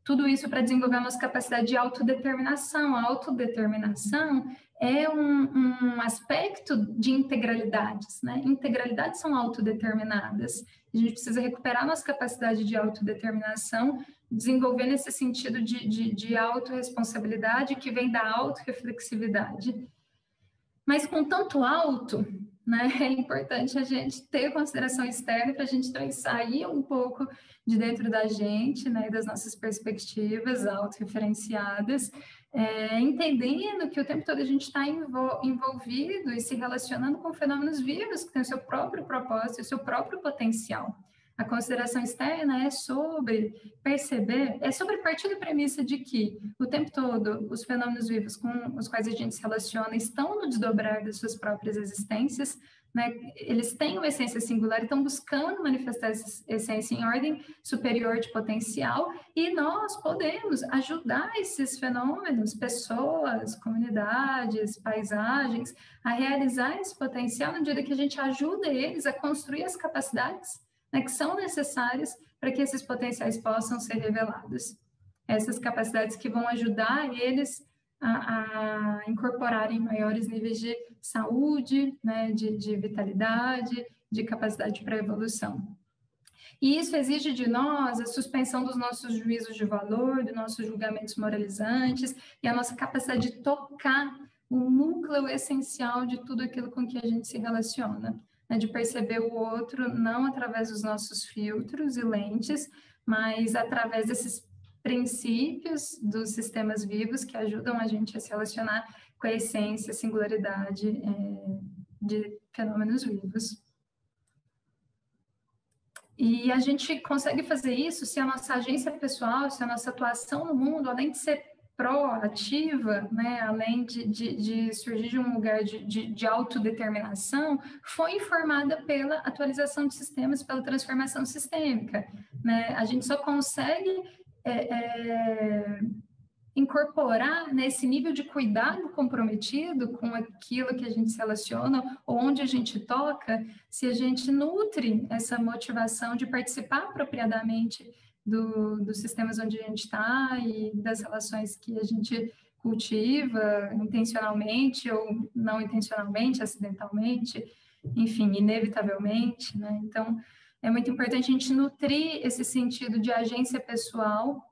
tudo isso para desenvolver a nossa capacidade de autodeterminação. A autodeterminação é um aspecto de integralidades, né? Integralidades são autodeterminadas. A gente precisa recuperar a nossa capacidade de autodeterminação, desenvolver nesse sentido de autorresponsabilidade que vem da autorreflexividade. Mas com tanto auto, né, é importante a gente ter consideração externa para a gente também sair um pouco de dentro da gente, né, das nossas perspectivas autorreferenciadas, entendendo que o tempo todo a gente está envolvido e se relacionando com fenômenos vivos que têm o seu próprio propósito e o seu próprio potencial. A consideração externa é sobre perceber, é sobre partir da premissa de que o tempo todo os fenômenos vivos com os quais a gente se relaciona estão no desdobrar das suas próprias existências, né? Eles têm uma essência singular e estão buscando manifestar essa essência em ordem superior de potencial, e nós podemos ajudar esses fenômenos, pessoas, comunidades, paisagens, a realizar esse potencial na medida que a gente ajuda eles a construir as capacidades, né, que são necessárias para que esses potenciais possam ser revelados. Essas capacidades que vão ajudar eles a incorporarem maiores níveis de saúde, né, de vitalidade, de capacidade para evolução. E isso exige de nós a suspensão dos nossos juízos de valor, dos nossos julgamentos moralizantes e a nossa capacidade de tocar o núcleo essencial de tudo aquilo com que a gente se relaciona, né, de perceber o outro não através dos nossos filtros e lentes, mas através desses princípios dos sistemas vivos que ajudam a gente a se relacionar com a essência, a singularidade de fenômenos vivos. E a gente consegue fazer isso se a nossa agência pessoal, se a nossa atuação no mundo, além de ser proativa, né, além de surgir de um lugar de autodeterminação, foi informada pela atualização de sistemas, pela transformação sistêmica, né? A gente só consegue incorporar nesse nível de cuidado comprometido com aquilo que a gente se relaciona, ou onde a gente toca, se a gente nutre essa motivação de participar apropriadamente dos sistemas onde a gente está e das relações que a gente cultiva intencionalmente ou não intencionalmente, acidentalmente, enfim, inevitavelmente, né? Então, é muito importante a gente nutrir esse sentido de agência pessoal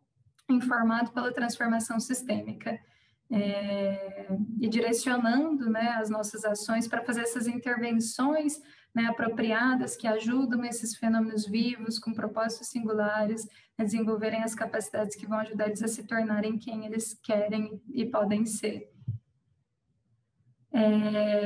informado pela transformação sistêmica, e direcionando, né, as nossas ações para fazer essas intervenções, né, apropriadas que ajudam esses fenômenos vivos com propósitos singulares a desenvolverem as capacidades que vão ajudar eles a se tornarem quem eles querem e podem ser.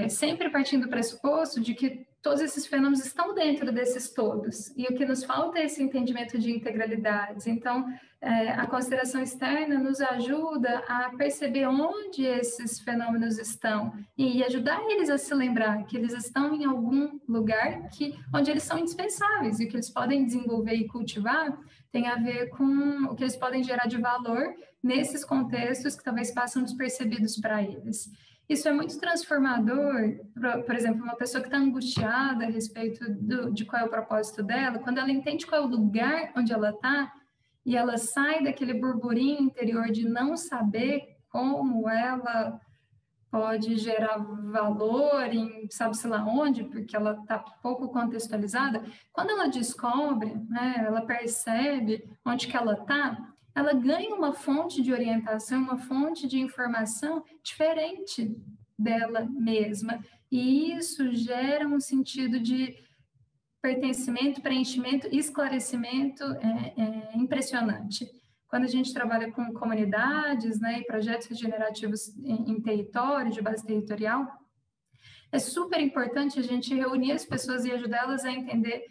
Sempre partindo do pressuposto de que todos esses fenômenos estão dentro desses todos, e o que nos falta é esse entendimento de integralidades. Então, a consideração externa nos ajuda a perceber onde esses fenômenos estão e ajudar eles a se lembrar que eles estão em algum lugar onde eles são indispensáveis, e o que eles podem desenvolver e cultivar tem a ver com o que eles podem gerar de valor nesses contextos que talvez passam despercebidos para eles. Isso é muito transformador. Por exemplo, uma pessoa que está angustiada a respeito de qual é o propósito dela, quando ela entende qual é o lugar onde ela está, e ela sai daquele burburinho interior de não saber como ela pode gerar valor em sabe-se lá onde, porque ela está pouco contextualizada, quando ela descobre, né, ela percebe onde que ela está, ela ganha uma fonte de orientação, uma fonte de informação diferente dela mesma. E isso gera um sentido de pertencimento, preenchimento e esclarecimento impressionante. quando a gente trabalha com comunidades, né, e projetos regenerativos em território, de base territorial, é super importante a gente reunir as pessoas e ajudá-las a entender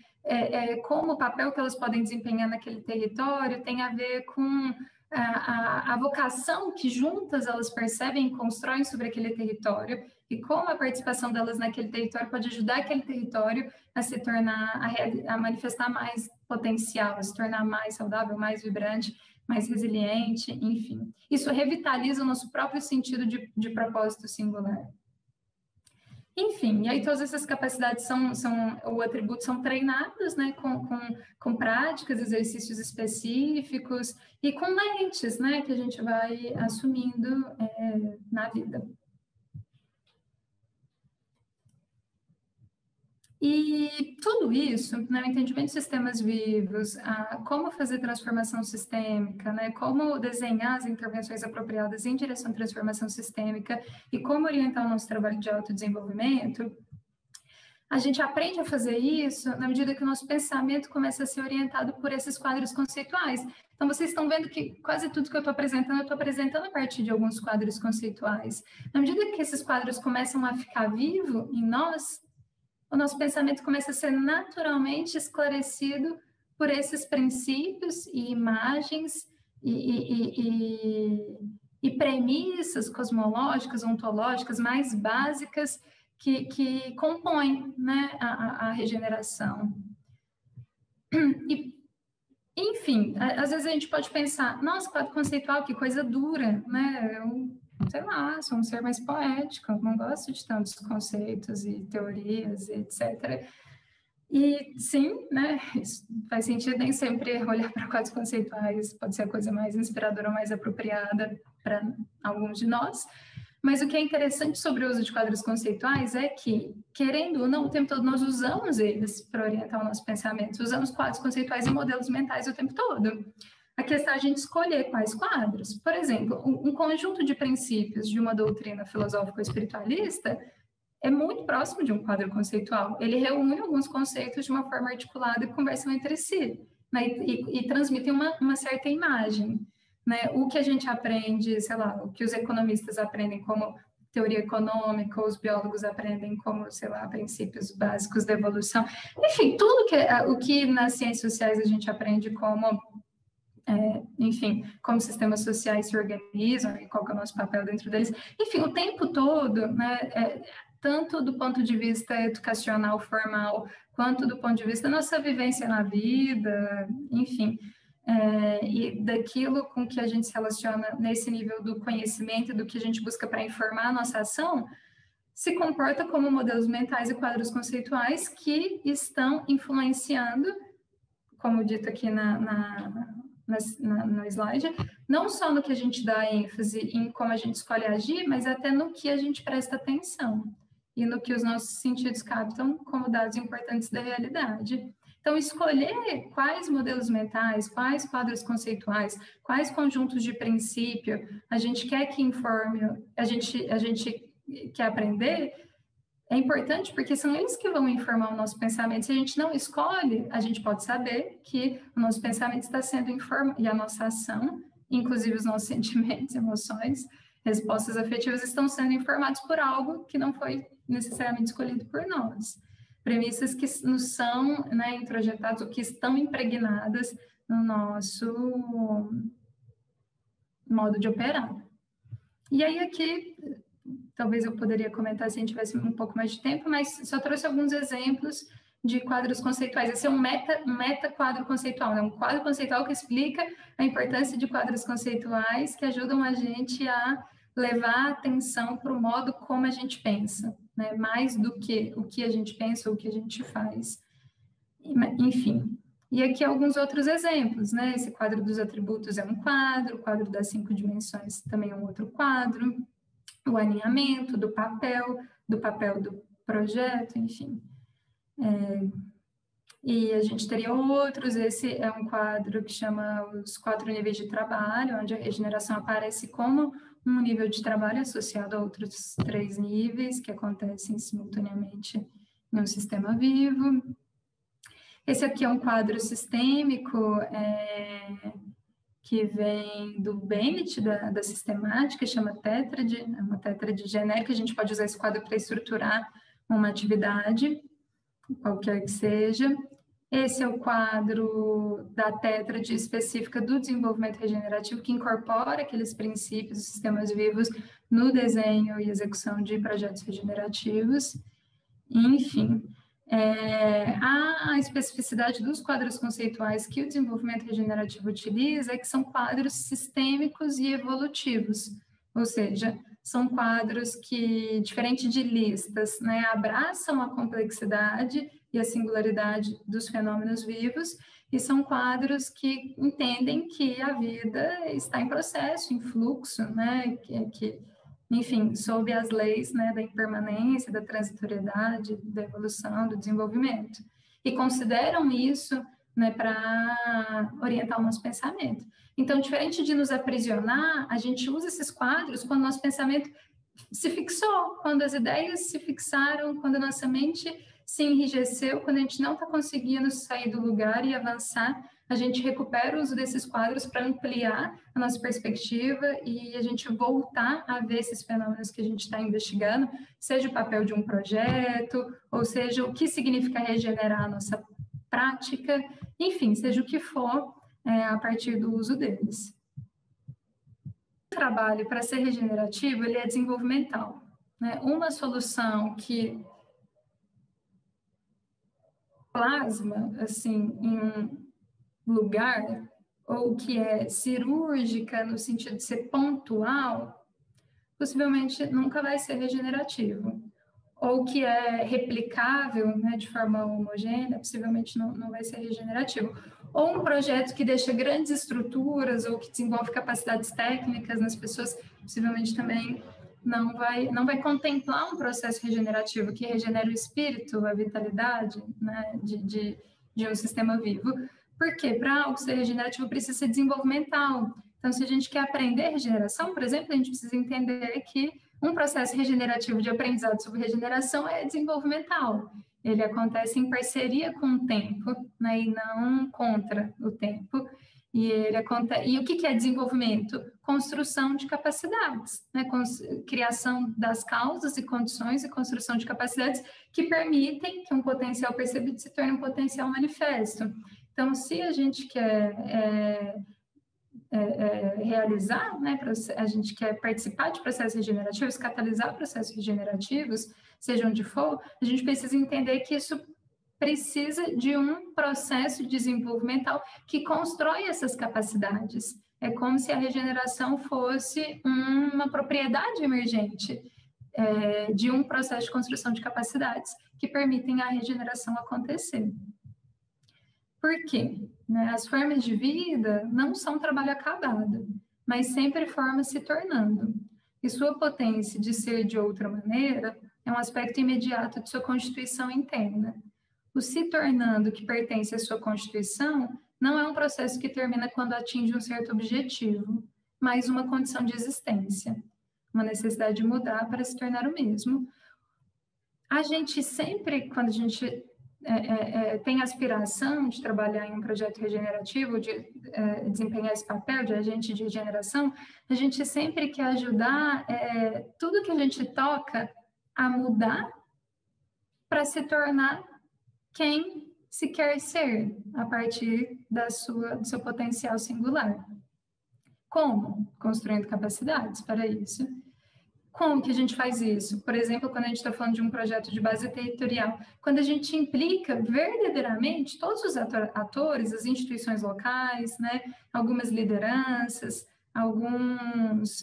como o papel que elas podem desempenhar naquele território tem a ver com a vocação que juntas elas percebem e constroem sobre aquele território, e como a participação delas naquele território pode ajudar aquele território a se tornar, a manifestar mais potencial, a se tornar mais saudável, mais vibrante, mais resiliente, enfim. Isso revitaliza o nosso próprio sentido de propósito singular. Enfim, e aí todas essas capacidades ou atributos são treinados, né, com práticas, exercícios específicos e com lentes, né, que a gente vai assumindo na vida. E tudo isso, né, o entendimento de sistemas vivos, como fazer transformação sistêmica, né, como desenhar as intervenções apropriadas em direção à transformação sistêmica e como orientar o nosso trabalho de autodesenvolvimento, a gente aprende a fazer isso na medida que o nosso pensamento começa a ser orientado por esses quadros conceituais. Então, vocês estão vendo que quase tudo que eu estou apresentando a partir de alguns quadros conceituais. Na medida que esses quadros começam a ficar vivos em nós, o nosso pensamento começa a ser naturalmente esclarecido por esses princípios e imagens e premissas cosmológicas, ontológicas mais básicas que compõem, né, a regeneração. E, enfim, às vezes a gente pode pensar, nossa, quadro conceitual, que coisa dura, né? Sei lá, sou um ser mais poético, não gosto de tantos conceitos e teorias, etc. E sim, né, isso faz sentido, nem sempre olhar para quadros conceituais pode ser a coisa mais inspiradora, mais apropriada para alguns de nós, mas o que é interessante sobre o uso de quadros conceituais é que, querendo ou não, o tempo todo nós usamos eles para orientar o nosso pensamento, usamos quadros conceituais e modelos mentais o tempo todo. A questão é a gente escolher quais quadros. Por exemplo, um conjunto de princípios de uma doutrina filosófico-espiritualista é muito próximo de um quadro conceitual. Ele reúne alguns conceitos de uma forma articulada e conversam entre si, né? E transmitem uma certa imagem. Né? O que a gente aprende, sei lá, o que os economistas aprendem como teoria econômica, os biólogos aprendem como, sei lá, princípios básicos da evolução. Enfim, tudo o que nas ciências sociais a gente aprende como enfim, como sistemas sociais se organizam e qual que é o nosso papel dentro deles. Enfim, o tempo todo, né, tanto do ponto de vista educacional formal, quanto do ponto de vista da nossa vivência na vida, enfim, e daquilo com que a gente se relaciona nesse nível do conhecimento, do que a gente busca para informar a nossa ação, se comporta como modelos mentais e quadros conceituais que estão influenciando, como dito aqui no slide, não só no que a gente dá ênfase em como a gente escolhe agir, mas até no que a gente presta atenção e no que os nossos sentidos captam como dados importantes da realidade. Então, escolher quais modelos mentais, quais quadros conceituais, quais conjuntos de princípio a gente quer que informe, a gente quer aprender, é importante porque são eles que vão informar o nosso pensamento. Se a gente não escolhe, a gente pode saber que o nosso pensamento está sendo informado e a nossa ação, inclusive os nossos sentimentos, emoções, respostas afetivas, estão sendo informados por algo que não foi necessariamente escolhido por nós. Premissas que nos são, né, introjetadas, ou que estão impregnadas no nosso modo de operar. E aí aqui, talvez eu poderia comentar se a gente tivesse um pouco mais de tempo, mas só trouxe alguns exemplos de quadros conceituais. Esse é um meta quadro conceitual, né? Um quadro conceitual que explica a importância de quadros conceituais que ajudam a gente a levar a atenção para o modo como a gente pensa, né? Mais do que o que a gente pensa ou o que a gente faz. Enfim. E aqui alguns outros exemplos, né? Esse quadro dos atributos é um quadro, o quadro das 5 dimensões também é um outro quadro, o alinhamento do papel do projeto, enfim. E a gente teria outros, esse é um quadro que chama os 4 níveis de trabalho, onde a regeneração aparece como um nível de trabalho associado a outros 3 níveis que acontecem simultaneamente em um sistema vivo. Esse aqui é um quadro sistêmico que vem do Bennett, da sistemática, chama tétrade, é uma tétrade genérica, a gente pode usar esse quadro para estruturar uma atividade, qualquer que seja. Esse é o quadro da tétrade específica do desenvolvimento regenerativo, que incorpora aqueles princípios dos sistemas vivos no desenho e execução de projetos regenerativos. Enfim, a especificidade dos quadros conceituais que o desenvolvimento regenerativo utiliza é que são quadros sistêmicos e evolutivos, ou seja, são quadros que, diferente de listas, né, abraçam a complexidade e a singularidade dos fenômenos vivos, e são quadros que entendem que a vida está em processo, em fluxo, né, enfim, sob as leis, né, da impermanência, da transitoriedade, da evolução, do desenvolvimento. E consideram isso, né, para orientar o nosso pensamento. Então, diferente de nos aprisionar, a gente usa esses quadros quando o nosso pensamento se fixou, quando as ideias se fixaram, quando a nossa mente se enrijeceu, quando a gente não está conseguindo sair do lugar e avançar, a gente recupera o uso desses quadros para ampliar a nossa perspectiva e a gente voltar a ver esses fenômenos que a gente está investigando, seja o papel de um projeto, ou seja o que significa regenerar a nossa prática, enfim, seja o que for, a partir do uso deles. O trabalho para ser regenerativo, ele é desenvolvimental, né? Uma solução que plasma, assim, em um lugar, ou que é cirúrgica no sentido de ser pontual, possivelmente nunca vai ser regenerativo. Ou que é replicável, né, de forma homogênea, possivelmente não vai ser regenerativo. Ou um projeto que deixa grandes estruturas ou que desenvolve capacidades técnicas nas pessoas, possivelmente também não vai contemplar um processo regenerativo que regenere o espírito, a vitalidade, né, de um sistema vivo. Porque para algo ser regenerativo precisa ser desenvolvimental. Então, se a gente quer aprender regeneração, por exemplo, a gente precisa entender que um processo regenerativo de aprendizado sobre regeneração é desenvolvimental. Ele acontece em parceria com o tempo, né, e não contra o tempo. E o que é desenvolvimento? Construção de capacidades, né? Criação das causas e condições e construção de capacidades que permitem que um potencial percebido se torne um potencial manifesto. Então, se a gente quer realizar, né, a gente quer participar de processos regenerativos, catalisar processos regenerativos, seja onde for, a gente precisa entender que isso precisa de um processo desenvolvimental que constrói essas capacidades. É como se a regeneração fosse uma propriedade emergente de um processo de construção de capacidades que permitem a regeneração acontecer. Por quê? Né? As formas de vida não são trabalho acabado, mas sempre formas se tornando. E sua potência de ser de outra maneira é um aspecto imediato de sua constituição interna. O se tornando que pertence à sua constituição não é um processo que termina quando atinge um certo objetivo, mas uma condição de existência, uma necessidade de mudar para se tornar o mesmo. A gente sempre, quando a gente tem aspiração de trabalhar em um projeto regenerativo, de desempenhar esse papel de agente de regeneração, a gente sempre quer ajudar tudo que a gente toca a mudar para se tornar quem se quer ser a partir do seu potencial singular. Como? Construindo capacidades para isso. Como que a gente faz isso? Por exemplo, quando a gente está falando de um projeto de base territorial, quando a gente implica verdadeiramente todos os atores, as instituições locais, né, algumas lideranças, algumas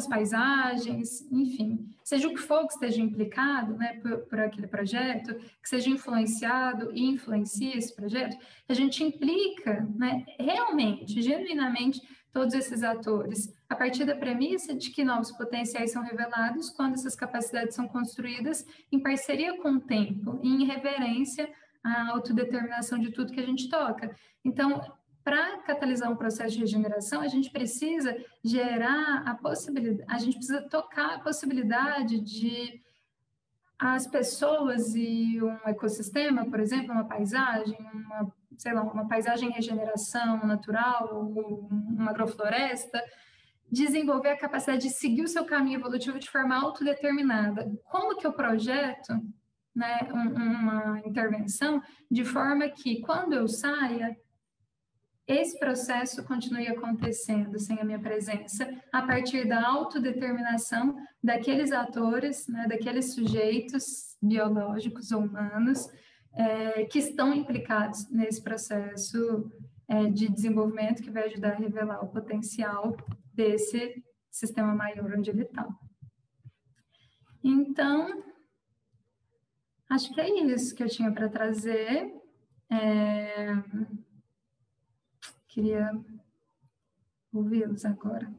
paisagens, enfim, seja o que for que esteja implicado, né, por aquele projeto, que seja influenciado e influencia esse projeto, a gente implica, né, realmente, genuinamente, todos esses atores, a partir da premissa de que novos potenciais são revelados quando essas capacidades são construídas em parceria com o tempo e em reverência à autodeterminação de tudo que a gente toca. Então, para catalisar um processo de regeneração, a gente precisa gerar a possibilidade, a gente precisa tocar a possibilidade de as pessoas e um ecossistema, por exemplo, uma paisagem, sei lá, uma paisagem em regeneração natural, uma agrofloresta, desenvolver a capacidade de seguir o seu caminho evolutivo de forma autodeterminada. Como que eu projeto, né, uma intervenção de forma que, quando eu saia, esse processo continue acontecendo sem a minha presença, a partir da autodeterminação daqueles atores, né, daqueles sujeitos biológicos ou humanos que estão implicados nesse processo de desenvolvimento que vai ajudar a revelar o potencial desse sistema maior onde ele está. Então, acho que é isso que eu tinha para trazer. Queria ouvi-los agora.